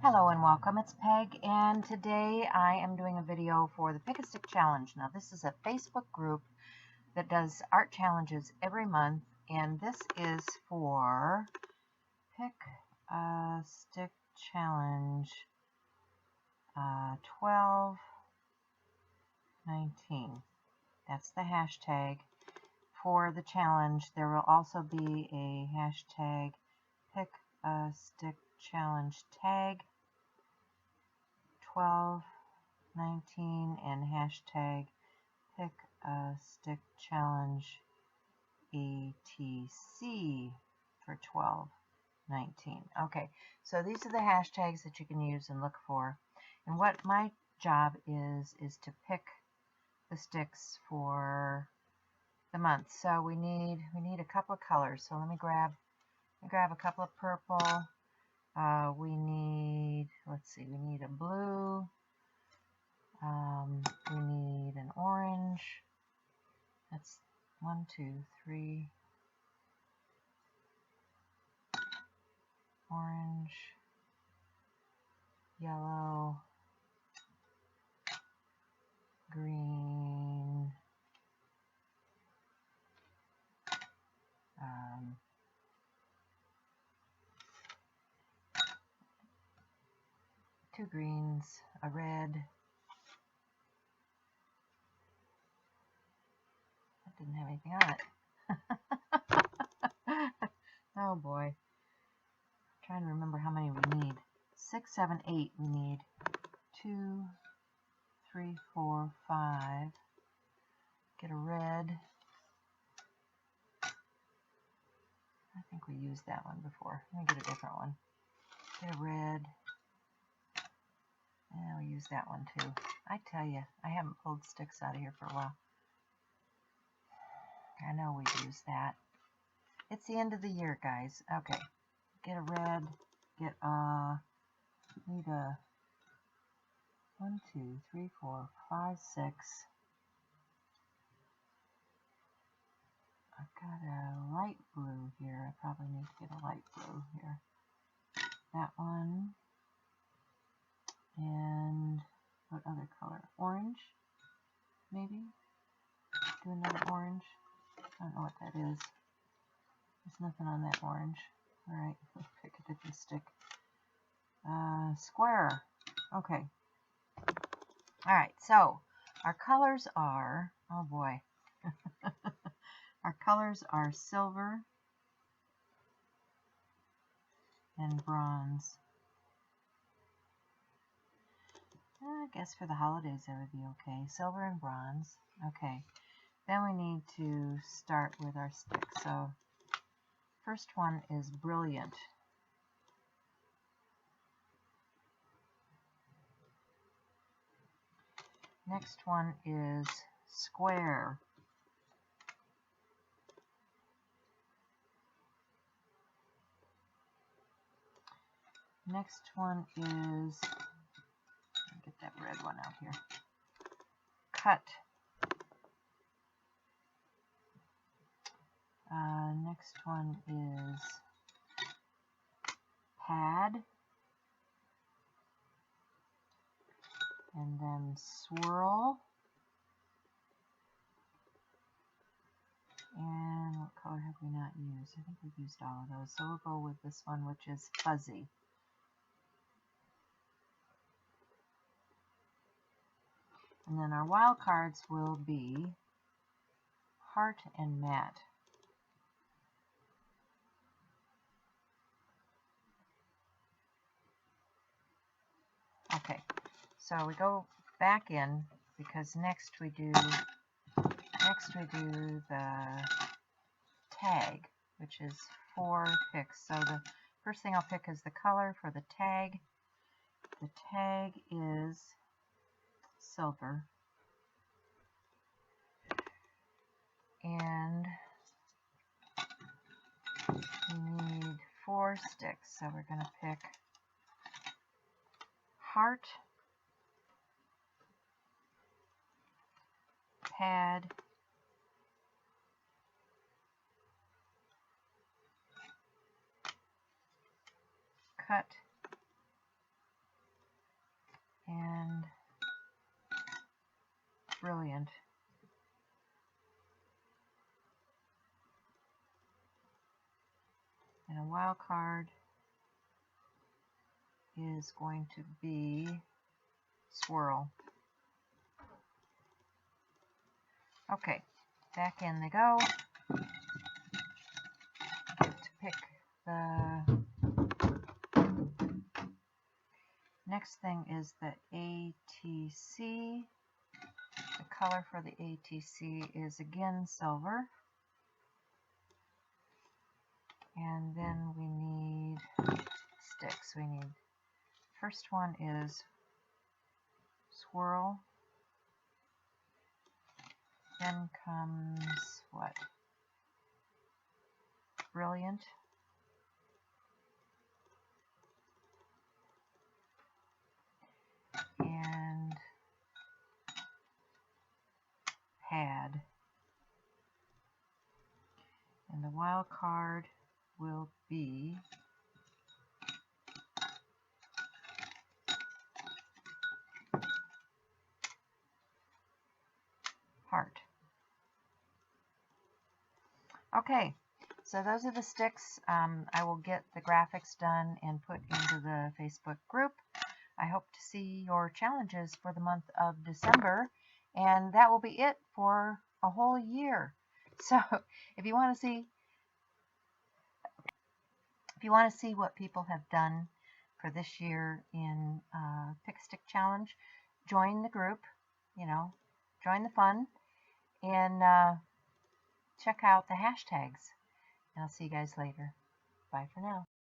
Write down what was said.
Hello and welcome, it's Peg, and today I am doing a video for the Pick a Stick Challenge. Now this is a Facebook group that does art challenges every month, and this is for Pick a Stick Challenge 1219. That's the hashtag for the challenge. There will also be a hashtag Pick a Stick Challenge tag 1219 and hashtag Pick a Stick Challenge ETC for 1219. Okay, so these are the hashtags that you can use and look for. And what my job is to pick the sticks for the month. So we need a couple of colors. So let me grab a couple of purple. We need, let's see, we need a blue. We need an orange. That's 1, 2, 3. Orange, yellow, green, 2 greens, a red. That didn't have anything on it. Oh boy. I'm trying to remember how many we need. 6, 7, 8 we need. 2, 3, 4, 5. Get a red. I think we used that one before. Let me get a different one. Get a red. And we'll use that one too. I tell you, I haven't pulled sticks out of here for a while. I know we've used that. It's the end of the year, guys. Okay. Get a red. Get need a 1, 2, 3, 4, 5, 6. I've got a light blue here. I probably need to get a light blue here. That one. And what other color? Orange, maybe? Do another orange. I don't know what that is. There's nothing on that orange. Alright, let's pick a different stick. Square. Okay. Alright, so our colors are, oh boy. Our colors are silver and bronze. I guess for the holidays that would be okay. Silver and bronze. Okay. Then we need to start with our stick. So first one is brilliant. Next one is square. Next one is, get that red one out here. Cut. Next one is pad. And then swirl. And what color have we not used? I think we've used all of those. So we'll go with this one, which is fuzzy. And then our wild cards will be heart and matte. Okay, so we go back in because next we do the tag, which is 4 picks. So the first thing I'll pick is the color for the tag. The tag is silver. And we need 4 sticks. So we're going to pick heart, pad, cut, wild card is going to be swirl. Okay, back in they go to pick the next thing is the ATC. The color for the ATC is again silver. And then we need sticks. We need, first one is swirl. Then comes what? Brilliant. And pad. And the wild card will be heart. Okay, so those are the sticks. I will get the graphics done and put into the Facebook group. I hope to see your challenges for the month of December, and that will be it for a whole year. So if you want to see what people have done for this year in Pick a Stick Challenge, join the group, join the fun, and check out the hashtags. And I'll see you guys later. Bye for now.